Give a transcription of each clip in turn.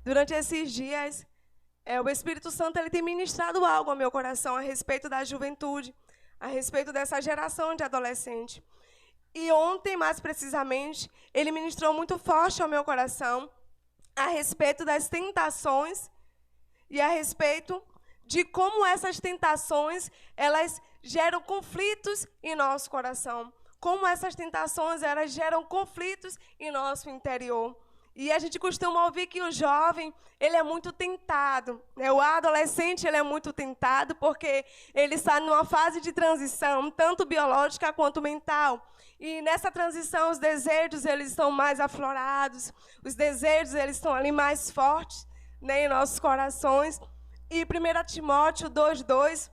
Durante esses dias, o Espírito Santo ele tem ministrado algo ao meu coração a respeito da juventude, a respeito dessa geração de adolescente. E ontem, mais precisamente, ele ministrou muito forte ao meu coração a respeito das tentações e a respeito de como essas tentações elas geram conflitos em nosso coração, como essas tentações elas geram conflitos em nosso interior. E a gente costuma ouvir que o jovem, ele é muito tentado, né? O adolescente, ele é muito tentado porque ele está numa fase de transição, tanto biológica quanto mental. E nessa transição, os desejos, eles estão mais aflorados, os desejos, eles estão ali mais fortes, né, em nossos corações. E 1 Timóteo 2:2,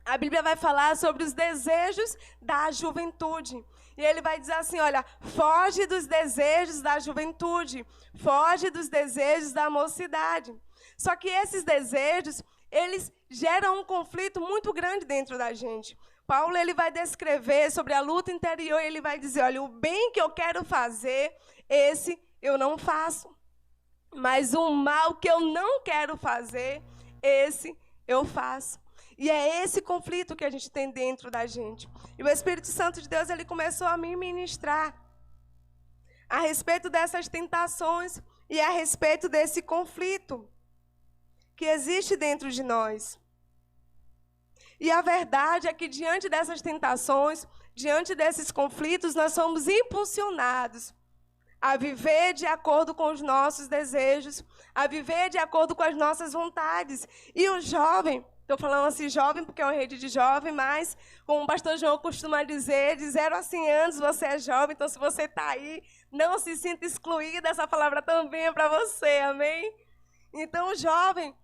a Bíblia vai falar sobre os desejos da juventude. E ele vai dizer assim, olha, foge dos desejos da juventude, foge dos desejos da mocidade. Só que esses desejos, eles geram um conflito muito grande dentro da gente. Paulo ele vai descrever sobre a luta interior, ele vai dizer, olha, o bem que eu quero fazer, esse eu não faço. Mas o mal que eu não quero fazer, esse eu faço. E é esse conflito que a gente tem dentro da gente. E o Espírito Santo de Deus ele começou a me ministrar a respeito dessas tentações e a respeito desse conflito que existe dentro de nós. E a verdade é que diante dessas tentações, diante desses conflitos, nós somos impulsionados a viver de acordo com os nossos desejos, a viver de acordo com as nossas vontades. E o jovem, estou falando assim jovem porque é uma rede de jovem, mas como o pastor João costuma dizer, de 0 a 100 anos você é jovem, então se você está aí, não se sinta excluída, essa palavra também é para você, amém? Então o jovem,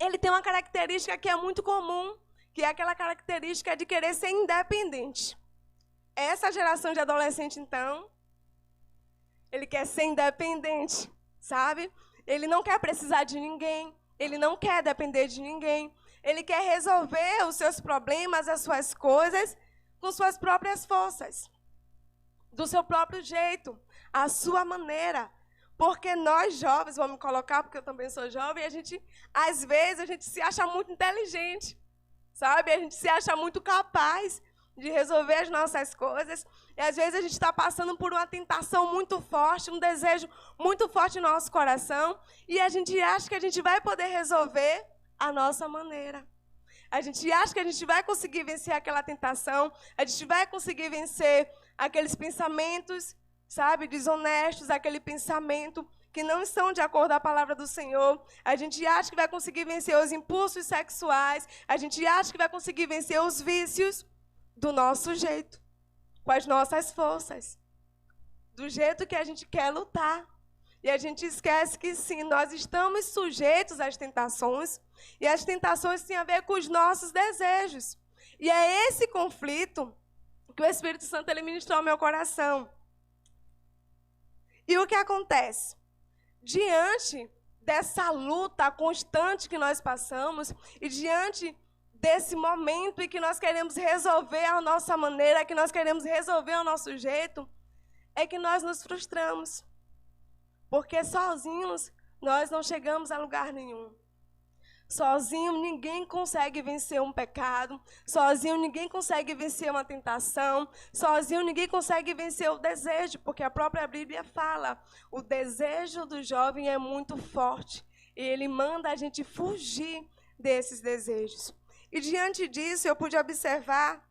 ele tem uma característica que é muito comum, que é aquela característica de querer ser independente. Essa geração de adolescente, então, ele quer ser independente, sabe? Ele não quer precisar de ninguém, ele não quer depender de ninguém. Ele quer resolver os seus problemas, as suas coisas, com suas próprias forças, do seu próprio jeito, a sua maneira. Porque nós jovens, vamos me colocar, porque eu também sou jovem, às vezes, a gente se acha muito inteligente, sabe? A gente se acha muito capaz de resolver as nossas coisas. E às vezes a gente está passando por uma tentação muito forte, um desejo muito forte no nosso coração, e a gente acha que a gente vai poder resolver a nossa maneira. A gente acha que a gente vai conseguir vencer aquela tentação, a gente vai conseguir vencer aqueles pensamentos, sabe, desonestos, aquele pensamento que não estão de acordo com a palavra do Senhor. A gente acha que vai conseguir vencer os impulsos sexuais, a gente acha que vai conseguir vencer os vícios do nosso jeito, com as nossas forças, do jeito que a gente quer lutar. E a gente esquece que sim, nós estamos sujeitos às tentações, e as tentações têm a ver com os nossos desejos. E é esse conflito que o Espírito Santo ele ministrou ao meu coração. E o que acontece? Diante dessa luta constante que nós passamos, e diante desse momento em que nós queremos resolver a nossa maneira, que nós queremos resolver o nosso jeito, é que nós nos frustramos. Porque sozinhos nós não chegamos a lugar nenhum. Sozinho ninguém consegue vencer um pecado, sozinho ninguém consegue vencer uma tentação, sozinho ninguém consegue vencer o desejo, porque a própria Bíblia fala, o desejo do jovem é muito forte, e ele manda a gente fugir desses desejos. E diante disso eu pude observar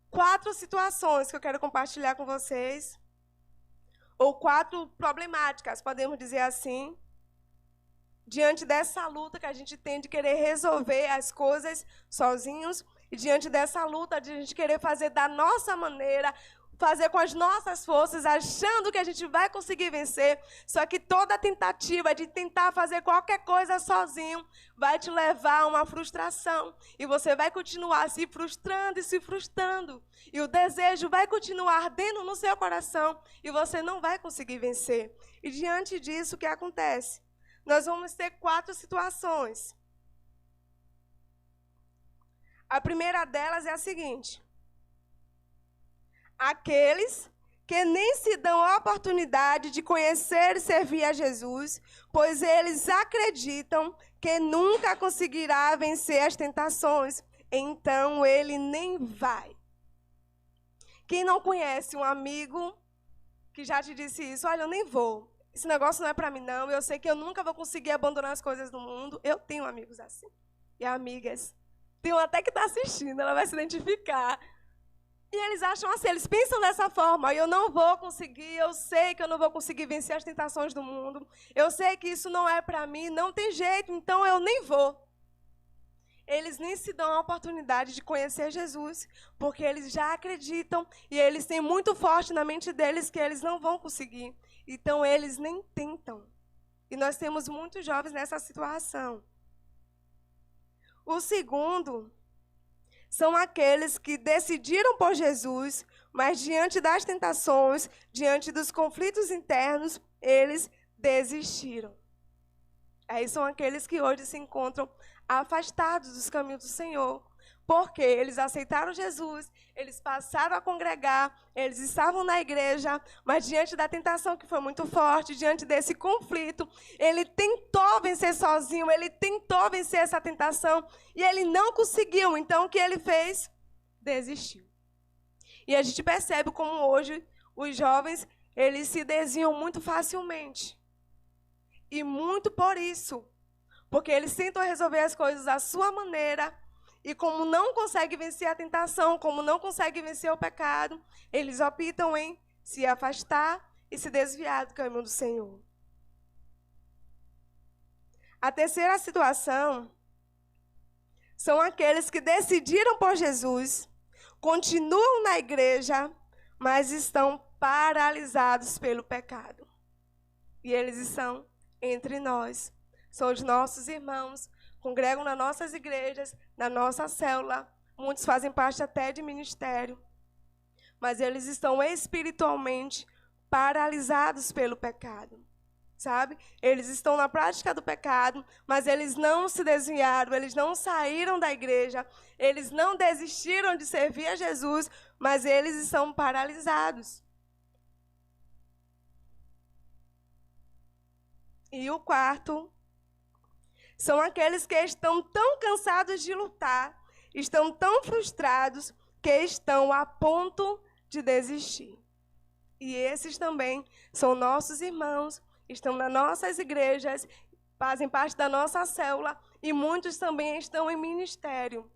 4 situações que eu quero compartilhar com vocês, ou 4 problemáticas, podemos dizer assim, diante dessa luta que a gente tem de querer resolver as coisas sozinhos, e diante dessa luta de a gente querer fazer da nossa maneira, fazer com as nossas forças, achando que a gente vai conseguir vencer, só que toda tentativa de tentar fazer qualquer coisa sozinho vai te levar a uma frustração, e você vai continuar se frustrando e se frustrando, e o desejo vai continuar ardendo no seu coração, e você não vai conseguir vencer. E diante disso, o que acontece? Nós vamos ter 4 situações. A primeira delas é a seguinte: aqueles que nem se dão a oportunidade de conhecer e servir a Jesus, pois eles acreditam que nunca conseguirá vencer as tentações, então ele nem vai. Quem não conhece um amigo que já te disse isso, olha, eu nem vou, esse negócio não é para mim não, eu sei que eu nunca vou conseguir abandonar as coisas do mundo. Eu tenho amigos assim, e amigas. Tem uma até que está assistindo, ela vai se identificar. E eles acham assim, eles pensam dessa forma, eu não vou conseguir, eu sei que eu não vou conseguir vencer as tentações do mundo, eu sei que isso não é para mim, não tem jeito, então eu nem vou. Eles nem se dão a oportunidade de conhecer Jesus, porque eles já acreditam e eles têm muito forte na mente deles que eles não vão conseguir. Então, eles nem tentam. E nós temos muitos jovens nessa situação. O segundo são aqueles que decidiram por Jesus, mas diante das tentações, diante dos conflitos internos, eles desistiram. Aí são aqueles que hoje se encontram afastados dos caminhos do Senhor, porque eles aceitaram Jesus, eles passaram a congregar, eles estavam na igreja, mas diante da tentação que foi muito forte, diante desse conflito, ele tentou vencer sozinho, ele tentou vencer essa tentação, e ele não conseguiu. Então, o que ele fez? Desistiu. E a gente percebe como hoje os jovens, eles se desviam muito facilmente. E muito por isso, porque eles tentam resolver as coisas à sua maneira, e como não conseguem vencer a tentação, como não conseguem vencer o pecado, eles optam em se afastar e se desviar do caminho do Senhor. A terceira situação são aqueles que decidiram por Jesus, continuam na igreja, mas estão paralisados pelo pecado. E eles estão entre nós. São os nossos irmãos, congregam nas nossas igrejas, na nossa célula. Muitos fazem parte até de ministério. Mas eles estão espiritualmente paralisados pelo pecado. Sabe? Eles estão na prática do pecado, mas eles não se desviaram, eles não saíram da igreja, eles não desistiram de servir a Jesus, mas eles estão paralisados. E o quarto são aqueles que estão tão cansados de lutar, estão tão frustrados, que estão a ponto de desistir. E esses também são nossos irmãos, estão nas nossas igrejas, fazem parte da nossa célula, e muitos também estão em ministério.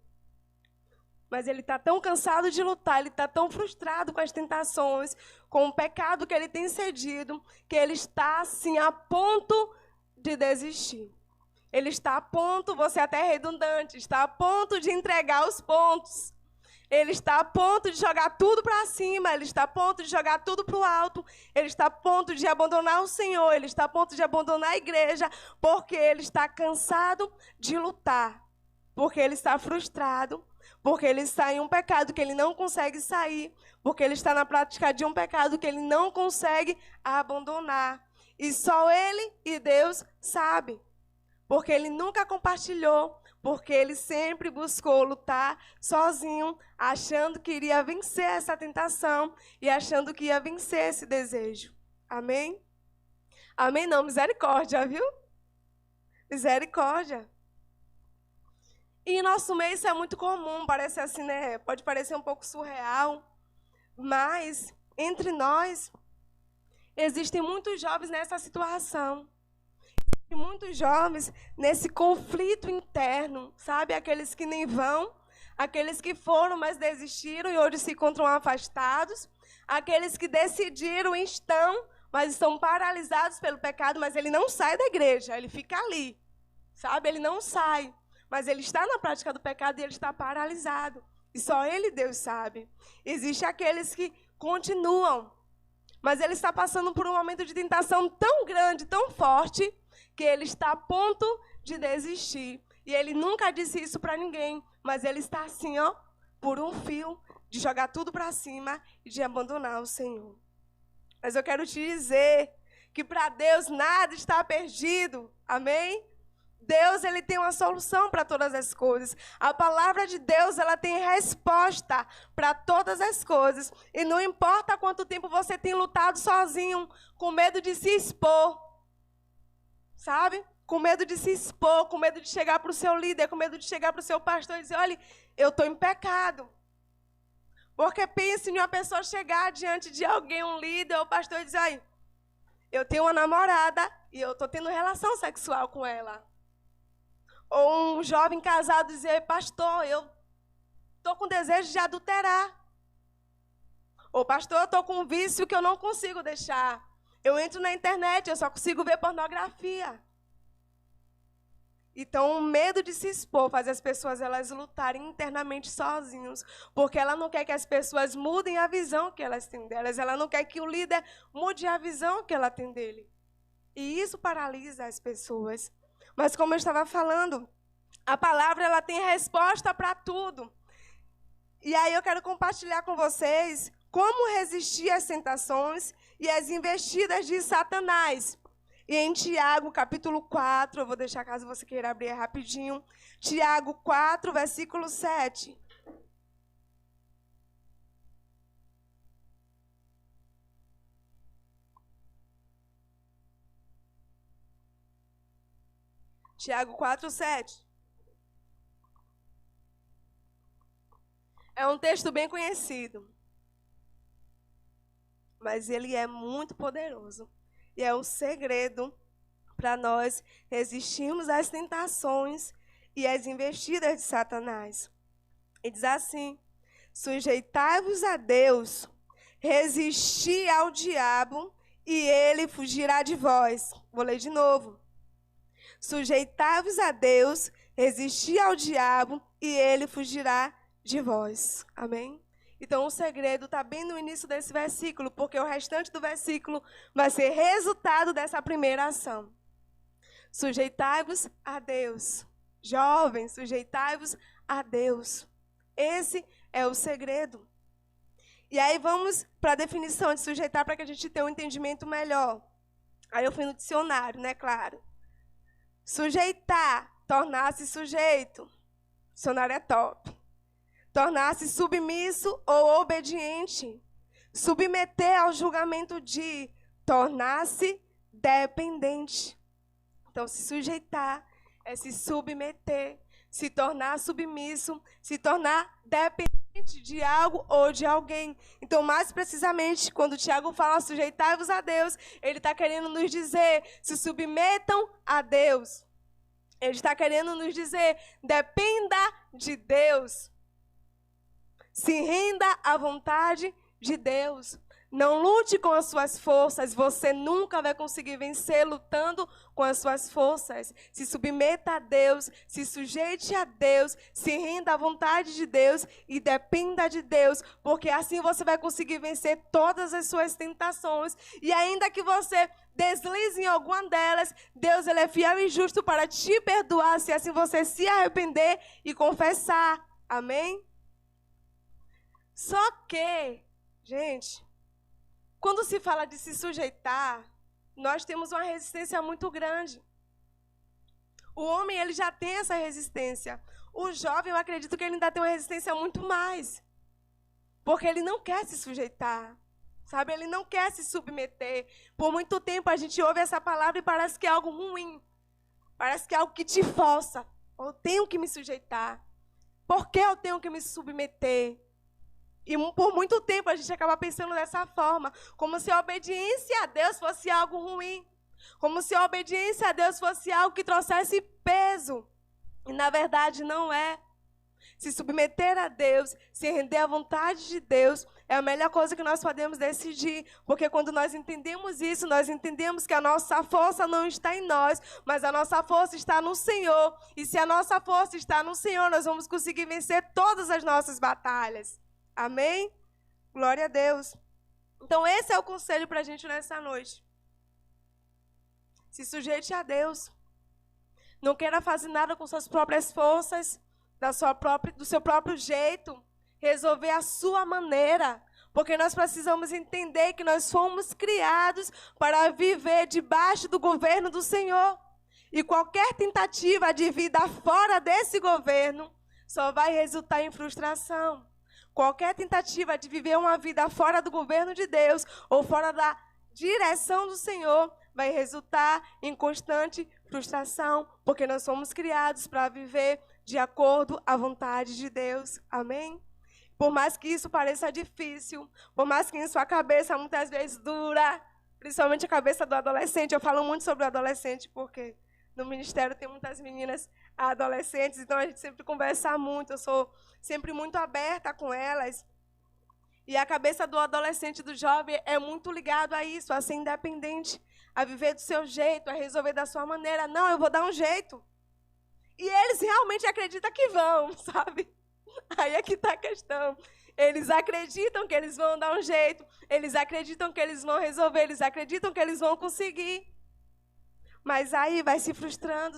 Mas ele está tão cansado de lutar, ele está tão frustrado com as tentações, com o pecado que ele tem cedido, que ele está assim a ponto de desistir. Ele está a ponto, você até é redundante, está a ponto de entregar os pontos. Ele está a ponto de jogar tudo para cima, ele está a ponto de jogar tudo para o alto, ele está a ponto de abandonar o Senhor, ele está a ponto de abandonar a igreja, porque ele está cansado de lutar, porque ele está frustrado, porque ele está em um pecado que ele não consegue sair, porque ele está na prática de um pecado que ele não consegue abandonar. E só ele e Deus sabem, porque ele nunca compartilhou, porque ele sempre buscou lutar sozinho, achando que iria vencer essa tentação e achando que ia vencer esse desejo. Amém? Amém não, misericórdia, viu? Misericórdia. E em nosso meio isso é muito comum, parece assim, né? Pode parecer um pouco surreal, mas entre nós existem muitos jovens nessa situação. Muitos jovens nesse conflito interno, sabe? Aqueles que nem vão, aqueles que foram, mas desistiram e hoje se encontram afastados, aqueles que decidiram e estão, mas estão paralisados pelo pecado, mas ele não sai da igreja, ele fica ali, sabe? Ele não sai, mas ele está na prática do pecado e ele está paralisado. E só ele, Deus, sabe. Existem aqueles que continuam, mas ele está passando por um momento de tentação tão grande, tão forte, que ele está a ponto de desistir. E ele nunca disse isso para ninguém, mas ele está assim, ó, por um fio, de jogar tudo para cima e de abandonar o Senhor. Mas eu quero te dizer que para Deus nada está perdido, amém? Deus, ele tem uma solução para todas as coisas. A palavra de Deus, ela tem resposta para todas as coisas. E não importa quanto tempo você tem lutado sozinho, com medo de se expor, sabe? Com medo de se expor, com medo de chegar para o seu líder, com medo de chegar para o seu pastor e dizer, olha, eu estou em pecado. Porque pense em uma pessoa chegar diante de alguém, um líder ou pastor, e dizer, olha, eu tenho uma namorada e eu estou tendo relação sexual com ela. Ou um jovem casado dizer, pastor, eu estou com desejo de adulterar. Ou pastor, eu estou com um vício que eu não consigo deixar. Eu entro na internet, eu só consigo ver pornografia. Então, o medo de se expor faz as pessoas elas lutarem internamente sozinhos, porque ela não quer que as pessoas mudem a visão que elas têm delas, ela não quer que o líder mude a visão que ela tem dele. E isso paralisa as pessoas. Mas como eu estava falando, a palavra ela tem resposta para tudo. E aí eu quero compartilhar com vocês como resistir às tentações e às investidas de Satanás. E em Tiago, capítulo 4, eu vou deixar caso você queira abrir rapidinho. Tiago 4, versículo 7. Tiago 4, 7. É um texto bem conhecido, mas ele é muito poderoso. E é um segredo para nós resistirmos às tentações e às investidas de Satanás. E diz assim, sujeitai-vos a Deus, resisti ao diabo e ele fugirá de vós. Vou ler de novo. Sujeitai-vos a Deus, resisti ao diabo e ele fugirá de vós. Amém? Então, o segredo está bem no início desse versículo, porque o restante do versículo vai ser resultado dessa primeira ação. Sujeitai-vos a Deus. Jovens, sujeitai-vos a Deus. Esse é o segredo. E aí vamos para a definição de sujeitar para que a gente tenha um entendimento melhor. Aí eu fui no dicionário, né, claro. Sujeitar, tornar-se sujeito. O dicionário é top. Tornar-se submisso ou obediente. Submeter ao julgamento de. Tornar-se dependente. Então, se sujeitar é se submeter, se tornar submisso, se tornar dependente de algo ou de alguém. Então, mais precisamente, quando o Tiago fala sujeitai-vos a Deus, ele está querendo nos dizer, se submetam a Deus. Ele está querendo nos dizer, dependa de Deus. Se renda à vontade de Deus. Não lute com as suas forças. Você nunca vai conseguir vencer lutando com as suas forças. Se submeta a Deus, se sujeite a Deus, se renda à vontade de Deus e dependa de Deus, porque assim você vai conseguir vencer todas as suas tentações. E ainda que você deslize em alguma delas, Deus ele é fiel e justo para te perdoar, se assim você se arrepender e confessar. Amém? Só que, gente, quando se fala de se sujeitar, nós temos uma resistência muito grande. O homem, ele já tem essa resistência. O jovem, eu acredito que ele ainda tem uma resistência muito mais. Porque ele não quer se sujeitar, sabe? Ele não quer se submeter. Por muito tempo a gente ouve essa palavra e parece que é algo ruim. Parece que é algo que te força. Eu tenho que me sujeitar. Por que eu tenho que me submeter? E por muito tempo a gente acaba pensando dessa forma, como se a obediência a Deus fosse algo ruim, como se a obediência a Deus fosse algo que trouxesse peso. E na verdade não é. Se submeter a Deus, se render à vontade de Deus, é a melhor coisa que nós podemos decidir. Porque quando nós entendemos isso, nós entendemos que a nossa força não está em nós, mas a nossa força está no Senhor. E se a nossa força está no Senhor, nós vamos conseguir vencer todas as nossas batalhas. Amém? Glória a Deus. Então, esse é o conselho para a gente nessa noite. Se sujeite a Deus. Não queira fazer nada com suas próprias forças, do seu próprio jeito. Resolver a sua maneira. Porque nós precisamos entender que nós fomos criados para viver debaixo do governo do Senhor. E qualquer tentativa de vida fora desse governo só vai resultar em frustração. Qualquer tentativa de viver uma vida fora do governo de Deus ou fora da direção do Senhor vai resultar em constante frustração, porque nós somos criados para viver de acordo à vontade de Deus. Amém? Por mais que isso pareça difícil, por mais que em sua cabeça muitas vezes dura, principalmente a cabeça do adolescente. Eu falo muito sobre o adolescente porque no ministério tem muitas meninas adolescentes, então a gente sempre conversa muito, eu sou sempre muito aberta com elas. E a cabeça do adolescente, do jovem, é muito ligado a isso, a ser independente, a viver do seu jeito, a resolver da sua maneira. Não, eu vou dar um jeito. E eles realmente acreditam que vão, sabe? Aí é que está a questão. Eles acreditam que eles vão dar um jeito, eles acreditam que eles vão resolver, eles acreditam que eles vão conseguir. Mas aí vai se frustrando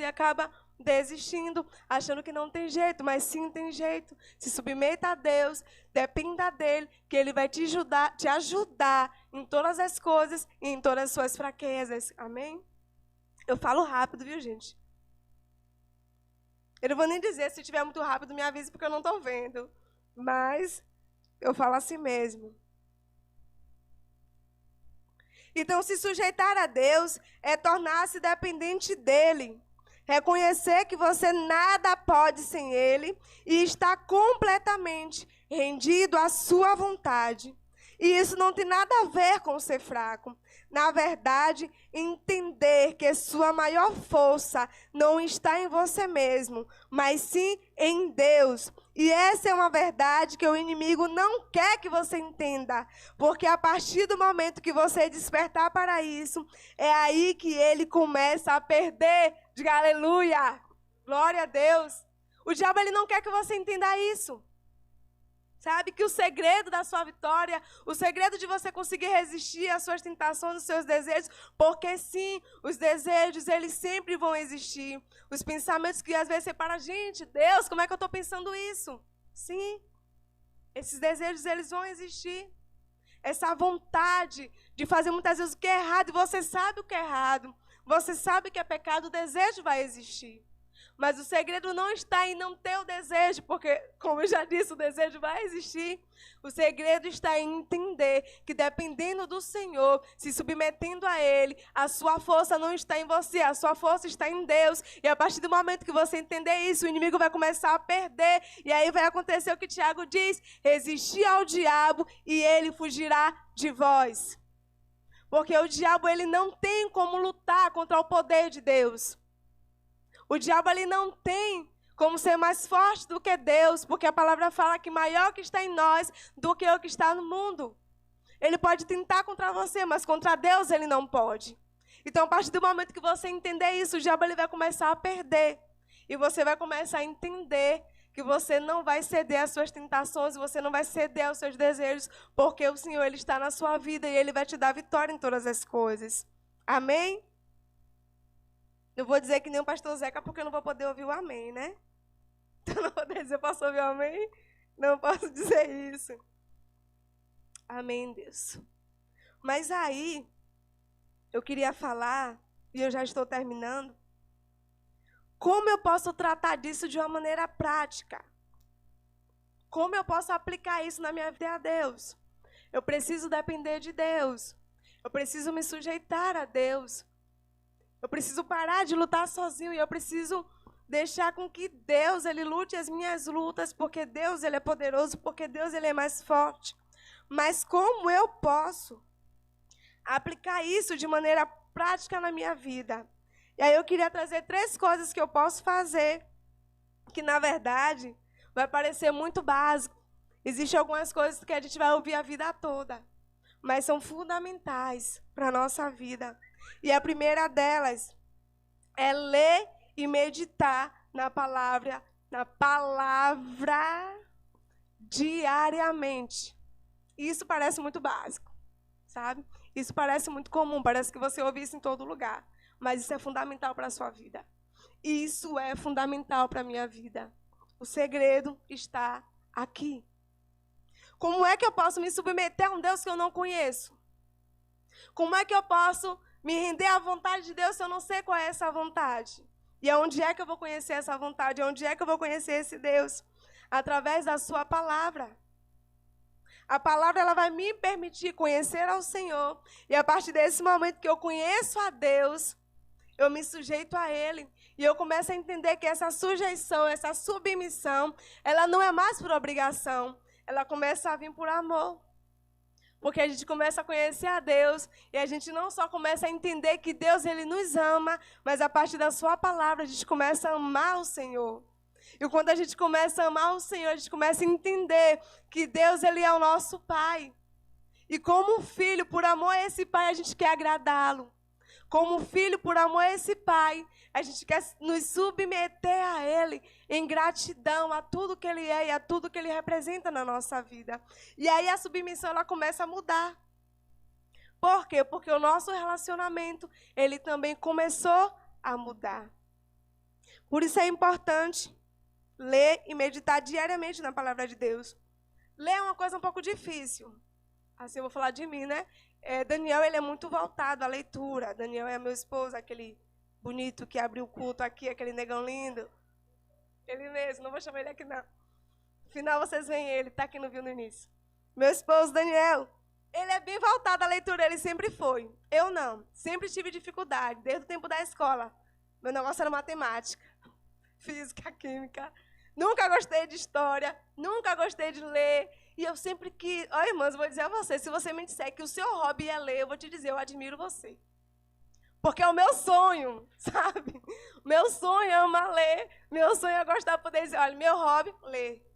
e acaba desistindo, achando que não tem jeito, mas sim tem jeito. Se submeta a Deus, dependa dele, que ele vai te ajudar em todas as coisas e em todas as suas fraquezas. Amém? Eu falo rápido, viu, gente? Eu não vou nem dizer, se estiver muito rápido, me avise, porque eu não estou vendo. Mas eu falo assim mesmo. Então, se sujeitar a Deus é tornar-se dependente dele. Reconhecer que você nada pode sem ele e estar completamente rendido à sua vontade. E isso não tem nada a ver com ser fraco. Na verdade, entender que sua maior força não está em você mesmo, mas sim em Deus. E essa é uma verdade que o inimigo não quer que você entenda, porque a partir do momento que você despertar para isso, é aí que ele começa a perder. Diga aleluia, glória a Deus. O diabo ele não quer que você entenda isso. Sabe que o segredo da sua vitória, o segredo de você conseguir resistir às suas tentações, aos seus desejos, porque sim, os desejos, eles sempre vão existir. Os pensamentos que às vezes você para, gente, Deus, como é que eu estou pensando isso? Sim, esses desejos, eles vão existir. Essa vontade de fazer muitas vezes o que é errado, e você sabe o que é errado, você sabe que é pecado, o desejo vai existir. Mas o segredo não está em não ter o desejo, porque, como eu já disse, o desejo vai existir. O segredo está em entender que, dependendo do Senhor, se submetendo a Ele, a sua força não está em você, a sua força está em Deus. E a partir do momento que você entender isso, o inimigo vai começar a perder. E aí vai acontecer o que Tiago diz: resistir ao diabo e ele fugirá de vós. Porque o diabo ele não tem como lutar contra o poder de Deus. O diabo ele não tem como ser mais forte do que Deus, porque a palavra fala que maior que está em nós do que o que está no mundo. Ele pode tentar contra você, mas contra Deus ele não pode. Então, a partir do momento que você entender isso, o diabo ele vai começar a perder. E você vai começar a entender que você não vai ceder às suas tentações, você não vai ceder aos seus desejos, porque o Senhor ele está na sua vida e ele vai te dar vitória em todas as coisas. Amém? Não vou dizer que nem o pastor Zeca, porque eu não vou poder ouvir o amém, né? Então, não vou dizer, posso ouvir o amém? Não posso dizer isso. Amém, Deus. Mas aí, eu queria falar, e eu já estou terminando, como eu posso tratar disso de uma maneira prática? Como eu posso aplicar isso na minha vida a Deus? Eu preciso depender de Deus. Eu preciso me sujeitar a Deus. Eu preciso parar de lutar sozinho e eu preciso deixar com que Deus ele lute as minhas lutas, porque Deus ele é poderoso, porque Deus ele é mais forte. Mas como eu posso aplicar isso de maneira prática na minha vida? E aí eu queria trazer 3 coisas que eu posso fazer, que na verdade vai parecer muito básico. Existem algumas coisas que a gente vai ouvir a vida toda, mas são fundamentais para a nossa vida. E a primeira delas é ler e meditar na palavra diariamente. Isso parece muito básico, sabe? Isso parece muito comum, parece que você ouve isso em todo lugar. Mas isso é fundamental para a sua vida. Isso é fundamental para a minha vida. O segredo está aqui. Como é que eu posso me submeter a um Deus que eu não conheço? Como é que eu posso me render à vontade de Deus se eu não sei qual é essa vontade? E aonde é que eu vou conhecer essa vontade? Onde é que eu vou conhecer esse Deus? Através da sua palavra. A palavra ela vai me permitir conhecer ao Senhor. E a partir desse momento que eu conheço a Deus, eu me sujeito a Ele. E eu começo a entender que essa sujeição, essa submissão, ela não é mais por obrigação. Ela começa a vir por amor. Porque a gente começa a conhecer a Deus e a gente não só começa a entender que Deus ele nos ama, mas a partir da sua palavra a gente começa a amar o Senhor. E quando a gente começa a amar o Senhor, a gente começa a entender que Deus ele é o nosso Pai. E como filho, por amor a esse Pai, a gente quer agradá-lo. Como filho, por amor a esse Pai, a gente quer nos submeter a Ele em gratidão a tudo que Ele é e a tudo que Ele representa na nossa vida. E aí a submissão ela começa a mudar. Por quê? Porque o nosso relacionamento, ele também começou a mudar. Por isso é importante ler e meditar diariamente na palavra de Deus. Ler é uma coisa um pouco difícil. Assim eu vou falar de mim, né? Daniel, ele é muito voltado à leitura. Daniel é meu esposo, aquele bonito que abriu o culto aqui, aquele negão lindo. Ele mesmo, não vou chamar ele aqui não. No final vocês veem ele, tá aqui no viu no início. Meu esposo, Daniel, ele é bem voltado à leitura, ele sempre foi. Eu não, sempre tive dificuldade, desde o tempo da escola. Meu negócio era matemática, física, química. Nunca gostei de história, nunca gostei de ler. E eu sempre quis... Ó, irmãs, eu vou dizer a você, se você me disser que o seu hobby é ler, eu vou te dizer, eu admiro você. Porque é o meu sonho, sabe? Meu sonho é amar ler. Meu sonho é gostar de poder dizer, olha, meu hobby, ler.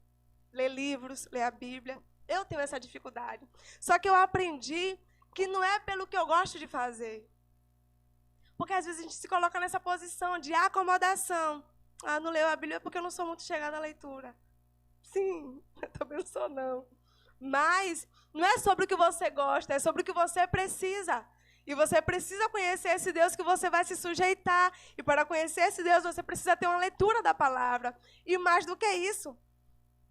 Ler livros, ler a Bíblia. Eu tenho essa dificuldade. Só que eu aprendi que não é pelo que eu gosto de fazer. Porque às vezes a gente se coloca nessa posição de acomodação. Ah, não leio a Bíblia porque eu não sou muito chegada à leitura. Sim, eu também não sou, não. Mas não é sobre o que você gosta, é sobre o que você precisa. E você precisa conhecer esse Deus que você vai se sujeitar. E para conhecer esse Deus, você precisa ter uma leitura da palavra. E mais do que isso,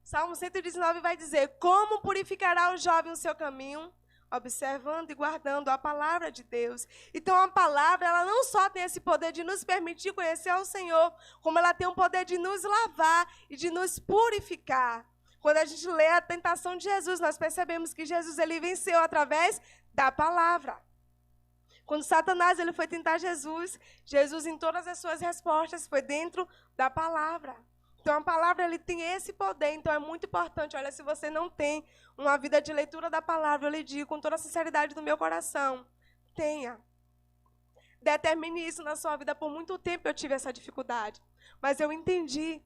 Salmo 119 vai dizer, como purificará o jovem o seu caminho? Observando e guardando a palavra de Deus. Então, a palavra, ela não só tem esse poder de nos permitir conhecer ao Senhor, como ela tem o poder de nos lavar e de nos purificar. Quando a gente lê a tentação de Jesus, nós percebemos que Jesus ele venceu através da palavra. Quando Satanás ele foi tentar Jesus, Jesus em todas as suas respostas foi dentro da palavra. Então, a palavra ele tem esse poder, então é muito importante. Olha, se você não tem uma vida de leitura da palavra, eu lhe digo com toda a sinceridade do meu coração, tenha. Determine isso na sua vida. Por muito tempo eu tive essa dificuldade, mas eu entendi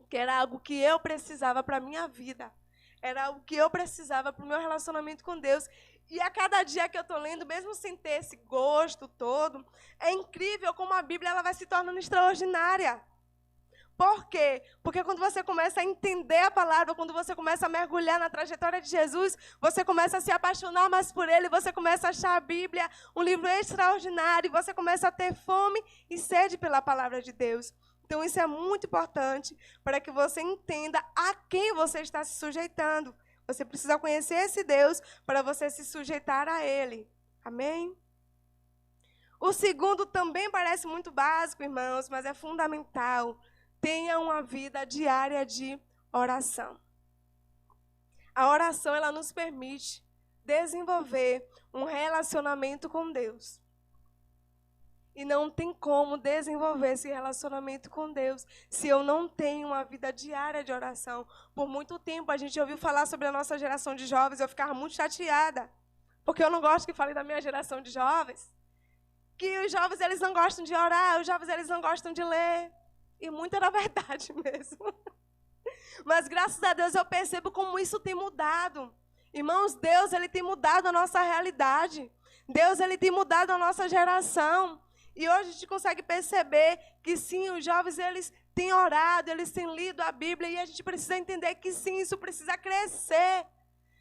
que era algo que eu precisava para a minha vida. Era algo que eu precisava para o meu relacionamento com Deus. E a cada dia que eu estou lendo, mesmo sem ter esse gosto todo, é incrível como a Bíblia ela vai se tornando extraordinária. Por quê? Porque quando você começa a entender a palavra, quando você começa a mergulhar na trajetória de Jesus, você começa a se apaixonar mais por Ele, você começa a achar a Bíblia um livro extraordinário, você começa a ter fome e sede pela palavra de Deus. Então, isso é muito importante para que você entenda a quem você está se sujeitando. Você precisa conhecer esse Deus para você se sujeitar a Ele. Amém? O segundo também parece muito básico, irmãos, mas é fundamental. Tenha uma vida diária de oração. A oração, ela nos permite desenvolver um relacionamento com Deus. E não tem como desenvolver esse relacionamento com Deus se eu não tenho uma vida diária de oração. Por muito tempo a gente ouviu falar sobre a nossa geração de jovens, eu ficava muito chateada, porque eu não gosto que fale da minha geração de jovens, que os jovens eles não gostam de orar, os jovens eles não gostam de ler. E muito era verdade mesmo. Mas graças a Deus eu percebo como isso tem mudado. Irmãos, Deus ele tem mudado a nossa realidade. Deus ele tem mudado a nossa geração. E hoje a gente consegue perceber que sim, os jovens eles têm orado, eles têm lido a Bíblia. E a gente precisa entender que sim, isso precisa crescer.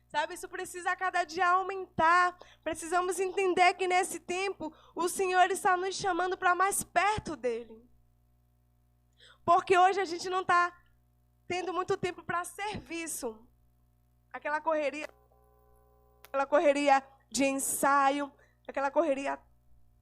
Sabe, isso precisa a cada dia aumentar. Precisamos entender que nesse tempo o Senhor ele está nos chamando para mais perto dEle. Porque hoje a gente não está tendo muito tempo para serviço. Aquela correria de ensaio, aquela correria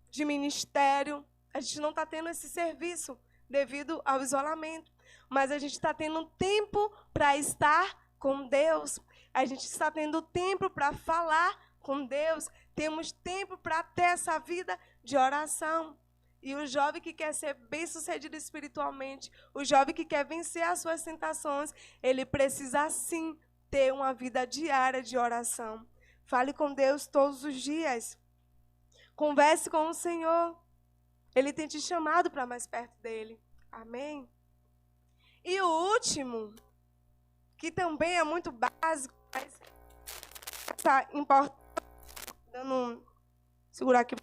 de ministério. A gente não está tendo esse serviço devido ao isolamento. Mas a gente está tendo tempo para estar com Deus. A gente está tendo tempo para falar com Deus. Temos tempo para ter essa vida de oração. E o jovem que quer ser bem-sucedido espiritualmente, o jovem que quer vencer as suas tentações, ele precisa sim ter uma vida diária de oração. Fale com Deus todos os dias. Converse com o Senhor. Ele tem te chamado para mais perto dele. Amém? E o último, que também é muito básico, mas está importante. Segurar aqui.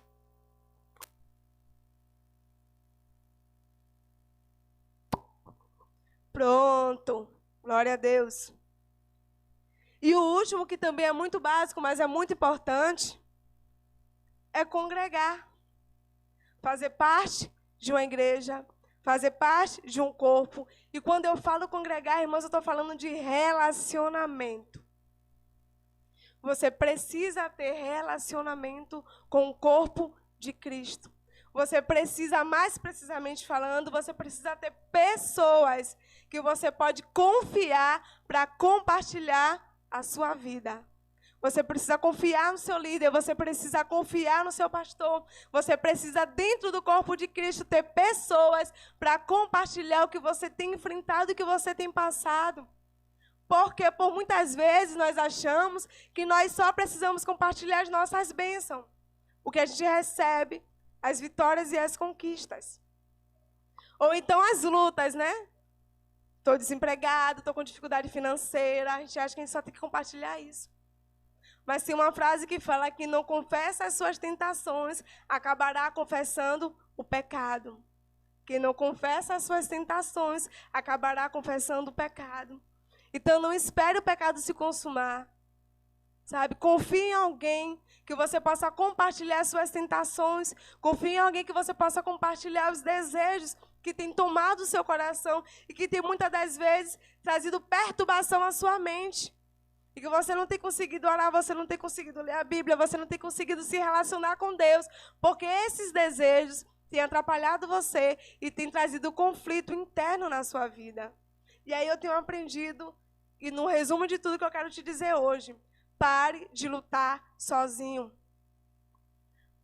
Pronto. Glória a Deus. E o último, que também é muito básico, mas é muito importante, é congregar. Fazer parte de uma igreja, fazer parte de um corpo. E quando eu falo congregar, irmãos, eu estou falando de relacionamento. Você precisa ter relacionamento com o corpo de Cristo. Você precisa, mais precisamente falando, você precisa ter pessoas que você pode confiar para compartilhar a sua vida. Você precisa confiar no seu líder, você precisa confiar no seu pastor. Você precisa, dentro do corpo de Cristo, ter pessoas para compartilhar o que você tem enfrentado e o que você tem passado. Porque por muitas vezes nós achamos que nós só precisamos compartilhar as nossas bênçãos. O que a gente recebe, as vitórias e as conquistas. Ou então as lutas, né? Estou desempregado, estou com dificuldade financeira. A gente acha que a gente só tem que compartilhar isso. Mas tem uma frase que fala que não confessa as suas tentações, acabará confessando o pecado. Quem não confessa as suas tentações, acabará confessando o pecado. Então não espere o pecado se consumar. Sabe? Confie em alguém que você possa compartilhar as suas tentações. Confie em alguém que você possa compartilhar os desejos que tem tomado o seu coração e que tem muitas das vezes trazido perturbação à sua mente. E que você não tem conseguido orar, você não tem conseguido ler a Bíblia, você não tem conseguido se relacionar com Deus, porque esses desejos têm atrapalhado você e têm trazido conflito interno na sua vida. E aí eu tenho aprendido, e no resumo de tudo que eu quero te dizer hoje, pare de lutar sozinho.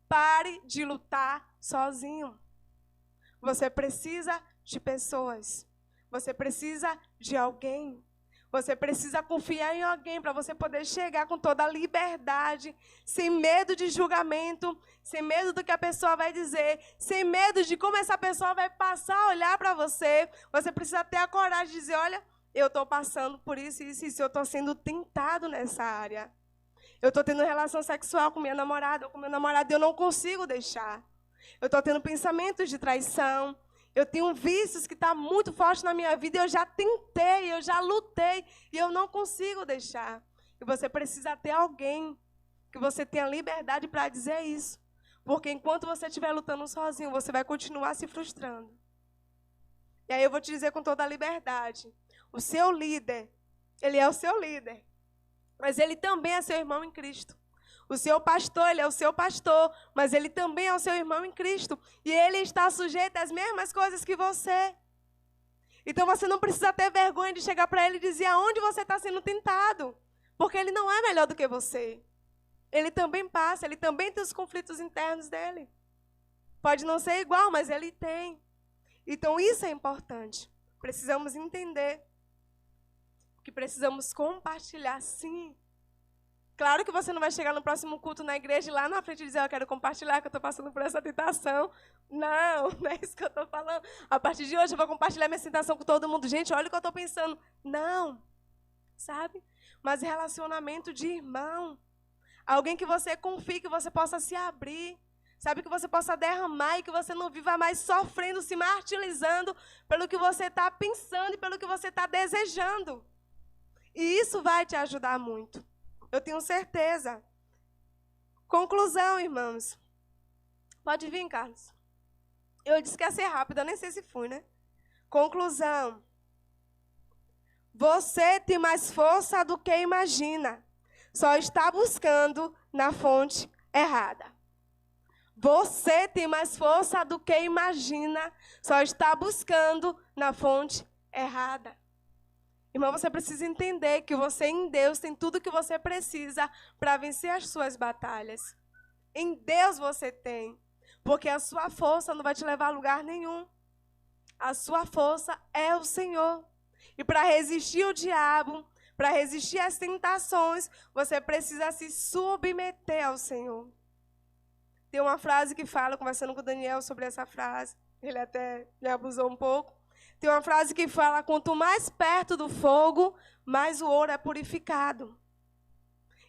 Pare de lutar sozinho. Você precisa de pessoas. Você precisa de alguém. Você precisa confiar em alguém para você poder chegar com toda a liberdade, sem medo de julgamento, sem medo do que a pessoa vai dizer, sem medo de como essa pessoa vai passar a olhar para você. Você precisa ter a coragem de dizer, olha, eu estou passando por isso, isso, isso, eu estou sendo tentado nessa área. Eu estou tendo relação sexual com minha namorada ou com meu namorado e eu não consigo deixar. Eu estou tendo pensamentos de traição. Eu tenho vícios que estão muito fortes na minha vida. Eu já tentei, eu já lutei e eu não consigo deixar. E você precisa ter alguém que você tenha liberdade para dizer isso. Porque enquanto você estiver lutando sozinho, você vai continuar se frustrando. E aí eu vou te dizer com toda a liberdade. O seu líder, ele é o seu líder. Mas ele também é seu irmão em Cristo. O seu pastor, ele é o seu pastor, mas ele também é o seu irmão em Cristo. E ele está sujeito às mesmas coisas que você. Então você não precisa ter vergonha de chegar para ele e dizer aonde você está sendo tentado. Porque ele não é melhor do que você. Ele também passa, ele também tem os conflitos internos dele. Pode não ser igual, mas ele tem. Então isso é importante. Precisamos entender que precisamos compartilhar, sim. Claro que você não vai chegar no próximo culto na igreja e lá na frente dizer, eu quero compartilhar que eu estou passando por essa tentação. Não, não é isso que eu estou falando. A partir de hoje eu vou compartilhar minha tentação com todo mundo. Gente, olha o que eu estou pensando. Não, sabe? Mas relacionamento de irmão. Alguém que você confie, que você possa se abrir. Sabe, que você possa derramar e que você não viva mais sofrendo, se martirizando pelo que você está pensando e pelo que você está desejando. E isso vai te ajudar muito. Eu tenho certeza. Conclusão, irmãos. Pode vir, Carlos. Eu disse que ia ser rápido, eu nem sei se fui, né? Conclusão. Você tem mais força do que imagina. Só está buscando na fonte errada. Você tem mais força do que imagina, só está buscando na fonte errada. Irmão, você precisa entender que você em Deus tem tudo que você precisa para vencer as suas batalhas. Em Deus você tem, porque a sua força não vai te levar a lugar nenhum. A sua força é o Senhor. E para resistir o diabo, para resistir às tentações, você precisa se submeter ao Senhor. Tem uma frase que fala, conversando com o Daniel sobre essa frase, ele até me abusou um pouco. Tem uma frase que fala, quanto mais perto do fogo, mais o ouro é purificado.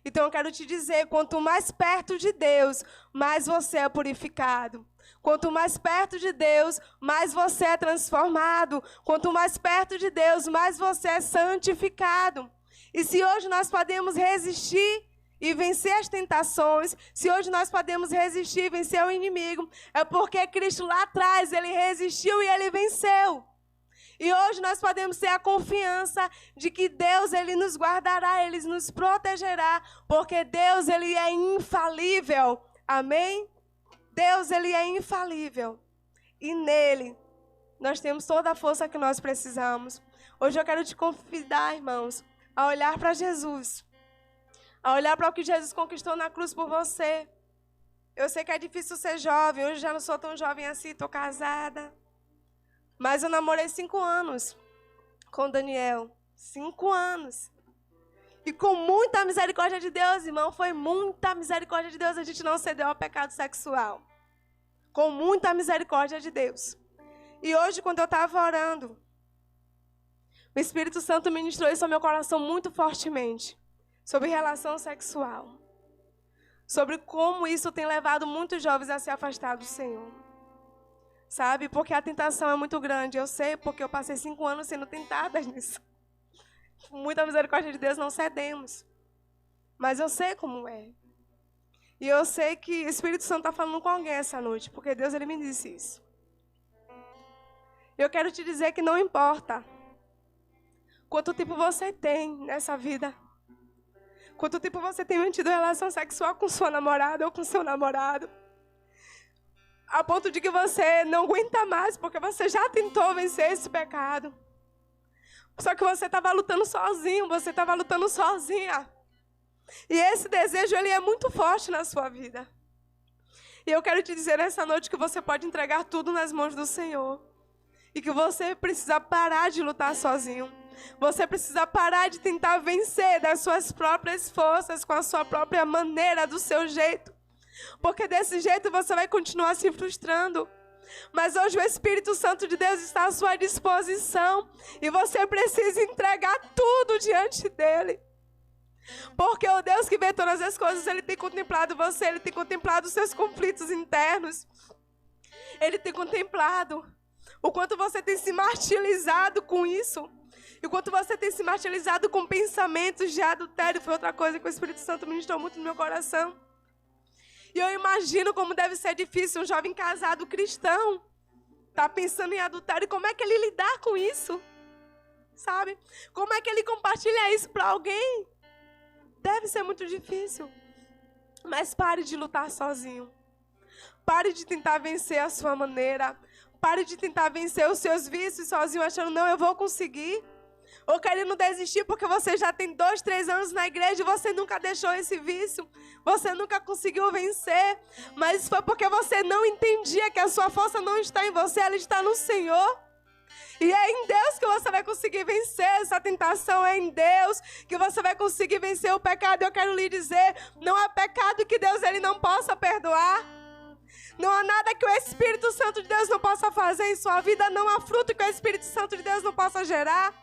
Então eu quero te dizer, quanto mais perto de Deus, mais você é purificado. Quanto mais perto de Deus, mais você é transformado. Quanto mais perto de Deus, mais você é santificado. E se hoje nós podemos resistir e vencer as tentações, se hoje nós podemos resistir e vencer o inimigo, é porque Cristo lá atrás, ele resistiu e ele venceu. E hoje nós podemos ter a confiança de que Deus, ele nos guardará, ele nos protegerá, porque Deus, ele é infalível. Amém? Deus, ele é infalível. E nele, nós temos toda a força que nós precisamos. Hoje eu quero te convidar, irmãos, a olhar para Jesus. A olhar para o que Jesus conquistou na cruz por você. Eu sei que é difícil ser jovem, hoje já não sou tão jovem assim, estou casada. Mas eu namorei 5 anos com o Daniel. 5 anos. E com muita misericórdia de Deus, irmão, foi muita misericórdia de Deus, a gente não cedeu ao pecado sexual. Com muita misericórdia de Deus. E hoje, quando eu estava orando, o Espírito Santo ministrou isso ao meu coração muito fortemente. Sobre relação sexual. Sobre como isso tem levado muitos jovens a se afastar do Senhor. Sabe? Porque a tentação é muito grande. Eu sei, porque eu passei 5 anos sendo tentada nisso. Com muita misericórdia de Deus, não cedemos. Mas eu sei como é. E eu sei que o Espírito Santo está falando com alguém essa noite, porque Deus, ele me disse isso. Eu quero te dizer que não importa quanto tempo você tem nessa vida. Quanto tempo você tem mantido relação sexual com sua namorada ou com seu namorado. A ponto de que você não aguenta mais, porque você já tentou vencer esse pecado. Só que você estava lutando sozinho, você estava lutando sozinha. E esse desejo, ele é muito forte na sua vida. E eu quero te dizer nessa noite que você pode entregar tudo nas mãos do Senhor. E que você precisa parar de lutar sozinho. Você precisa parar de tentar vencer das suas próprias forças, com a sua própria maneira, do seu jeito. Porque desse jeito você vai continuar se frustrando. Mas hoje o Espírito Santo de Deus está à sua disposição. E você precisa entregar tudo diante dele. Porque o Deus que vê todas as coisas, ele tem contemplado você, ele tem contemplado os seus conflitos internos. Ele tem contemplado o quanto você tem se martirizado com isso. E o quanto você tem se martirizado com pensamentos de adultério. Foi outra coisa que o Espírito Santo ministrou muito no meu coração. E eu imagino como deve ser difícil um jovem casado cristão tá pensando em adultério. Como é que ele lidar com isso? Sabe? Como é que ele compartilha isso para alguém? Deve ser muito difícil. Mas pare de lutar sozinho. Pare de tentar vencer a sua maneira. Pare de tentar vencer os seus vícios sozinho, achando, não, eu vou conseguir. Ou querendo desistir porque você já tem 2, 3 anos na igreja e você nunca deixou esse vício. Você nunca conseguiu vencer. Mas foi porque você não entendia que a sua força não está em você, ela está no Senhor. E é em Deus que você vai conseguir vencer essa tentação. É em Deus que você vai conseguir vencer o pecado. Eu quero lhe dizer, não há pecado que Deus ele não possa perdoar. Não há nada que o Espírito Santo de Deus não possa fazer em sua vida. Não há fruto que o Espírito Santo de Deus não possa gerar.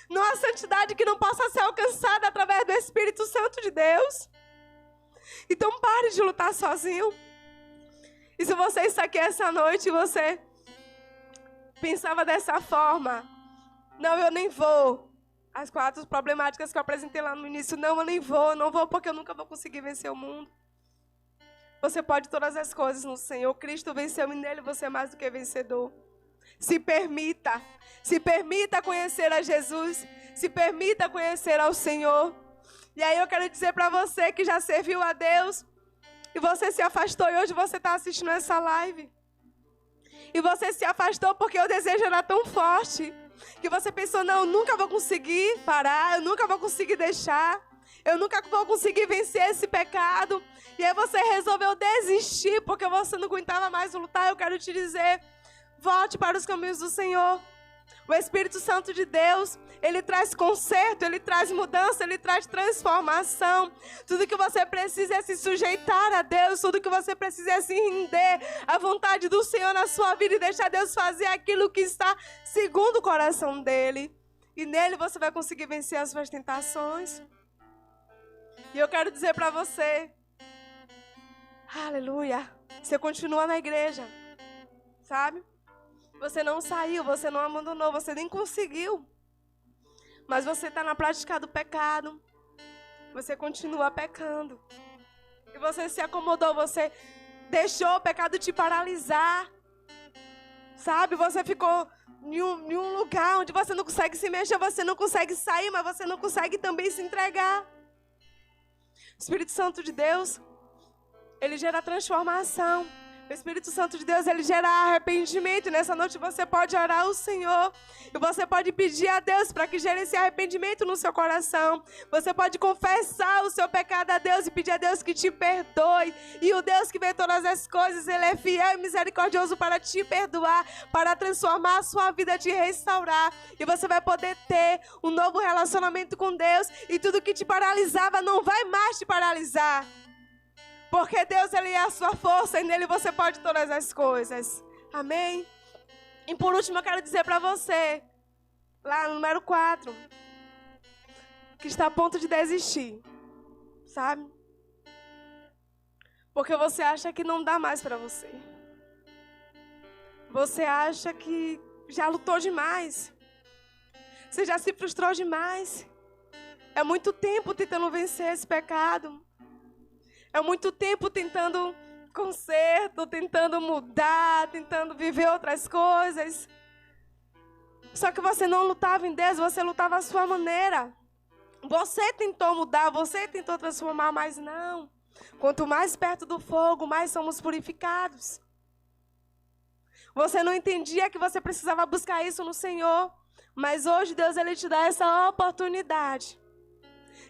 Não há santidade que não possa ser alcançada através do Espírito Santo de Deus. Então pare de lutar sozinho. E se você está aqui essa noite e você pensava dessa forma, não, eu nem vou. As 4 problemáticas que eu apresentei lá no início, não, eu nem vou, não vou porque eu nunca vou conseguir vencer o mundo. Você pode todas as coisas no Senhor. Cristo venceu e nele você é mais do que vencedor. Se permita conhecer a Jesus, se permita conhecer ao Senhor. E aí eu quero dizer para você que já serviu a Deus, E você se afastou e hoje você está assistindo essa live. E você se afastou porque o desejo era tão forte que você pensou, não, eu nunca vou conseguir parar, eu nunca vou conseguir deixar, eu nunca vou conseguir vencer esse pecado. E aí você resolveu desistir porque você não aguentava mais lutar. Eu quero te dizer, volte para os caminhos do Senhor. O Espírito Santo de Deus, Ele traz conserto, Ele traz mudança, Ele traz transformação. Tudo que você precisa é se sujeitar a Deus, tudo que você precisa é se render à vontade do Senhor na sua vida e deixar Deus fazer aquilo que está segundo o coração dEle. E nele você vai conseguir vencer as suas tentações. E eu quero dizer para você, aleluia, você continua na igreja, sabe? Você não saiu, você não abandonou, você nem conseguiu. Mas você está na prática do pecado. Você continua pecando. E você se acomodou, você deixou o pecado te paralisar. Sabe, você ficou em um lugar onde você não consegue se mexer, você não consegue sair, mas você não consegue também se entregar. O Espírito Santo de Deus, Ele gera transformação. O Espírito Santo de Deus, Ele gera arrependimento. E nessa noite você pode orar ao Senhor. E você pode pedir a Deus para que gere esse arrependimento no seu coração. Você pode confessar o seu pecado a Deus e pedir a Deus que te perdoe. E o Deus que vê todas as coisas, Ele é fiel e misericordioso para te perdoar, para transformar a sua vida, te restaurar. E você vai poder ter um novo relacionamento com Deus. E tudo que te paralisava não vai mais te paralisar. Porque Deus, Ele é a sua força e nele você pode todas as coisas. Amém? E por último eu quero dizer para você, lá no número 4, que está a ponto de desistir, sabe? Porque você acha que não dá mais para você. Você acha que já lutou demais. Você já se frustrou demais. É muito tempo tentando vencer esse pecado. É muito tempo tentando conserto, tentando mudar, tentando viver outras coisas. Só que você não lutava em Deus, você lutava à sua maneira. Você tentou mudar, você tentou transformar, mas não. Quanto mais perto do fogo, mais somos purificados. Você não entendia que você precisava buscar isso no Senhor. Mas hoje Deus, Ele te dá essa oportunidade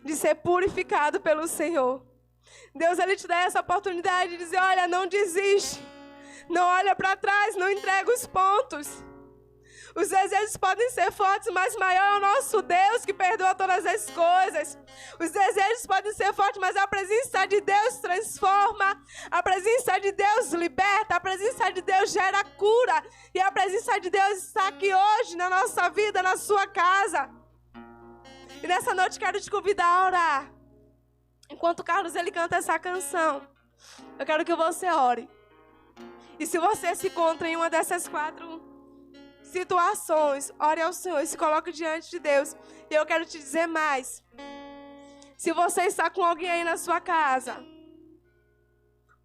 de ser purificado pelo Senhor. Deus, Ele te dá essa oportunidade de dizer, olha, não desiste. Não olha para trás, não entrega os pontos. Os desejos podem ser fortes, mas maior é o nosso Deus que perdoa todas as coisas. Os desejos podem ser fortes, mas a presença de Deus transforma. A presença de Deus liberta. A presença de Deus gera cura. E a presença de Deus está aqui hoje na nossa vida, na sua casa. E nessa noite quero te convidar a orar. Enquanto o Carlos ele canta essa canção, eu quero que você ore. E se você se encontra em uma dessas 4 situações, ore ao Senhor e se coloque diante de Deus. E eu quero te dizer mais. Se você está com alguém aí na sua casa,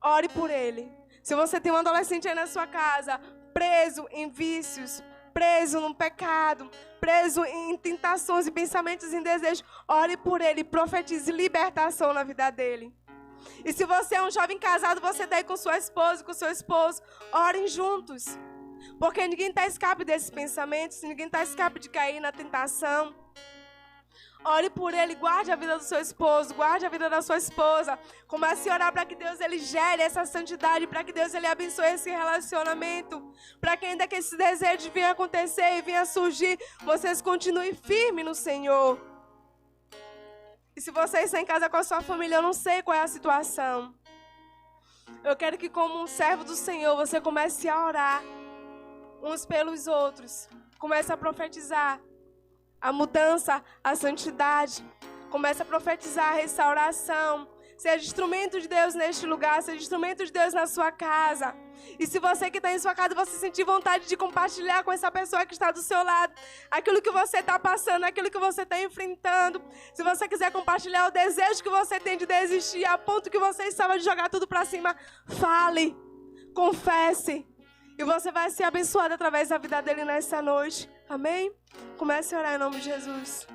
ore por ele. Se você tem um adolescente aí na sua casa, preso em vícios, preso num pecado, preso em tentações e pensamentos em desejo, ore por ele, profetize libertação na vida dele. E se você é um jovem casado, você está aí com sua esposa, com seu esposo, orem juntos. Porque ninguém está escape desses pensamentos, ninguém está escape de cair na tentação. Ore por ele, guarde a vida do seu esposo, guarde a vida da sua esposa. Comece a orar para que Deus ele gere essa santidade, para que Deus ele abençoe esse relacionamento. Para que ainda que esse desejo venha acontecer e venha surgir, vocês continuem firmes no Senhor. E se você está em casa com a sua família, eu não sei qual é a situação. Eu quero que como um servo do Senhor, você comece a orar uns pelos outros. Comece a profetizar a mudança, a santidade. Comece a profetizar a restauração. Seja instrumento de Deus neste lugar, seja instrumento de Deus na sua casa. E se você que está em sua casa, você sentir vontade de compartilhar com essa pessoa que está do seu lado, aquilo que você está passando, aquilo que você está enfrentando. Se você quiser compartilhar o desejo que você tem de desistir, a ponto que você estava de jogar tudo para cima, fale, confesse. E você vai ser abençoado através da vida dele nessa noite. Amém? Comece a orar em nome de Jesus.